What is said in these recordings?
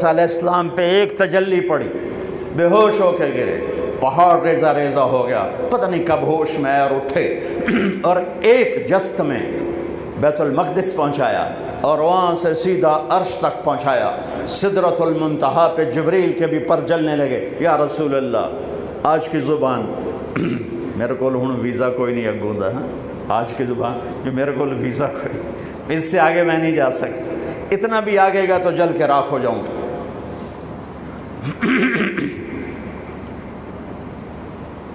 موسیٰ علیہ السلام پہ ایک تجلی پڑی، بے ہوش ہو کے گرے، پہاڑ ریزہ ریزہ ہو گیا، پتہ نہیں کب ہوش میں آئے اور اٹھے اور ایک جست میں بیت المقدس پہنچایا اور وہاں سے سیدھا عرش تک پہنچایا۔ سدرۃ المنتہا پہ جبریل کے بھی پر جلنے لگے، یا رسول اللہ آج کی زبان میرے کو ہوں ویزا کوئی نہیں اگوندا، ہاں آج کی زبان جو میرے کو ویزا کوئی، اس سے آگے میں نہیں جا سکتا، اتنا بھی آگے گا تو جل کے راکھ ہو جاؤں گا۔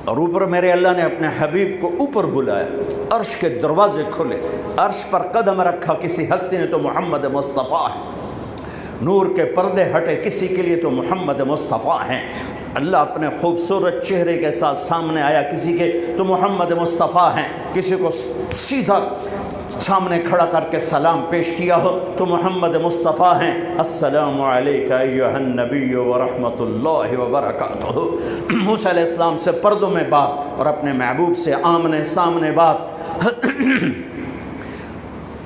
اور اوپر میرے اللہ نے اپنے حبیب کو اوپر بلایا، عرش کے دروازے کھلے، عرش پر قدم رکھا کسی ہستی نے تو محمد مصطفیٰ ہے، نور کے پردے ہٹے کسی کے لیے تو محمد مصطفیٰ ہیں، اللہ اپنے خوبصورت چہرے کے ساتھ سامنے آیا کسی کے تو محمد مصطفیٰ ہیں، کسی کو سیدھا سامنے کھڑا کر کے سلام پیش کیا ہو تو محمد مصطفیٰ ہیں۔ السلام علیکہ ایھا النبی ورحمۃ اللہ وبرکاتہ۔ موسیٰ علیہ السلام سے پردوں میں بات اور اپنے محبوب سے آمنے سامنے بات۔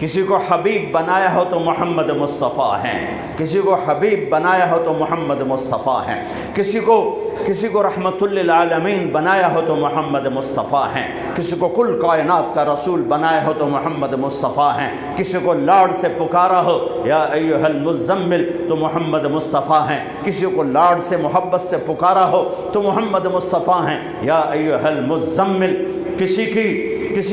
کسی کو حبیب بنایا ہو تو محمد مصطفیٰ ہیں، کسی کو حبیب بنایا ہو تو محمد مصطفیٰ ہیں، کسی کو رحمت للعالمین بنایا ہو تو محمد مصطفیٰ ہیں، کسی کو کل کائنات کا رسول بنایا ہو تو محمد مصطفیٰ ہیں، کسی کو لاڈ سے پکارا ہو یا ایھا المزمل تو محمد مصطفیٰ ہیں، کسی کو لاڈ سے محبت سے پکارا ہو تو محمد مصطفیٰ ہیں یا ایھا المزمل، کسی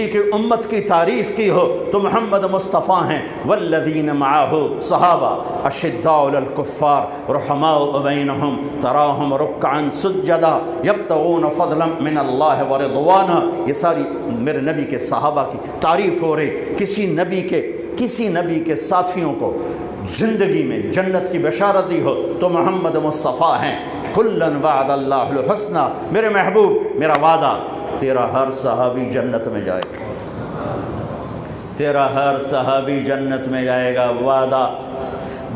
کی امت کی تعریف کی ہو تو محمد مصطفیٰ ہیں۔ والذین معہ صحابہ اشداء علی الکفار رحماء بینہم تراہم رکعا سجدا یبتغون فضلا من اللہ ورضوانا، یہ ساری میرے نبی کے صحابہ کی تعریف ہو رہی۔ کسی نبی کے ساتھیوں کو زندگی میں جنت کی بشارت دی ہو تو محمد مصطفیٰ ہیں۔ کلا وعد اللہ الحسنى، میرے محبوب میرا وعدہ تیرا ہر صحابی جنت میں جائے گا، تیرا ہر صحابی جنت میں جائے گا، وعدہ۔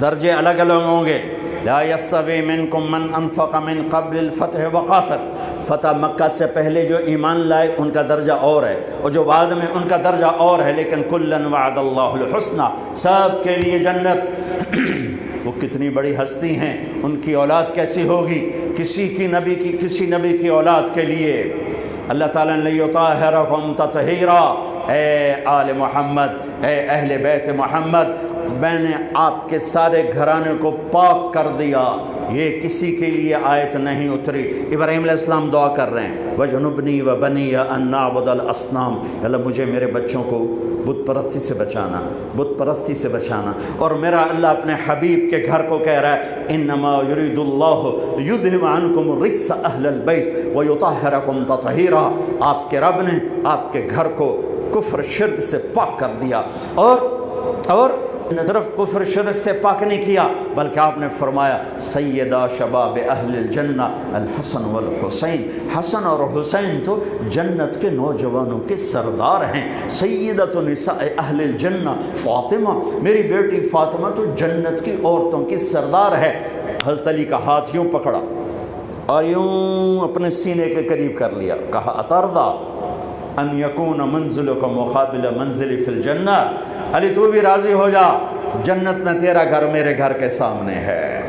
درجے الگ الگ ہوں گے، لا یستوی منکم من انفق من قبل الفتح وقاتل، فتح مکہ سے پہلے جو ایمان لائے ان کا درجہ اور ہے اور جو بعد میں ان کا درجہ اور ہے، لیکن کلا وعد اللہ الحسنى، سب کے لیے جنت۔ وہ کتنی بڑی ہستی ہیں، ان کی اولاد کیسی ہوگی، کسی نبی کی اولاد کے لیے اللہ تعالیٰ نے لیطہرکم تطہیرا، اے آل محمد، اے اہل بیت محمد، میں نے آپ کے سارے گھرانے کو پاک کر دیا۔ یہ کسی کے لیے آیت نہیں اتری۔ ابراہیم علیہ السلام دعا کر رہے ہیں وَجْنُبْنِي وَبَنِيَ أَن نَعْبُدَ الْأَصْنَامَ، اللہ مجھے میرے بچوں کو بت پرستی سے بچانا، اور میرا اللہ اپنے حبیب کے گھر کو کہہ رہا ہے انما یرید اللہ یذہب عنکم الرجس اہل البیت ویطہرکم تطہیرا، آپ کے رب نے آپ کے گھر کو کفر شرک سے پاک کر دیا، اور صرف کفر شرک سے پاک نہیں کیا بلکہ آپ نے فرمایا سیدہ شباب اہل الجنہ الحسن والحسین، حسن اور حسین تو جنت کے نوجوانوں کے سردار ہیں۔ سیدۃ نساء اہل الجنہ فاطمہ، میری بیٹی فاطمہ تو جنت کی عورتوں کی سردار ہے۔ حضرت علی کا ہاتھ یوں پکڑا اور یوں اپنے سینے کے قریب کر لیا، کہا اترضی ان یکون منزلک مقابل منزلی فی الجنہ، علی تو بھی راضی ہو جا، جنت میں تیرا گھر میرے گھر کے سامنے ہے،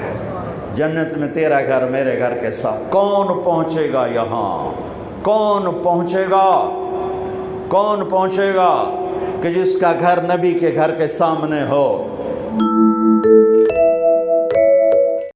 جنت میں تیرا گھر میرے گھر کے سامنے۔ کون پہنچے گا یہاں، کون پہنچے گا کہ جس کا گھر نبی کے گھر کے سامنے ہو؟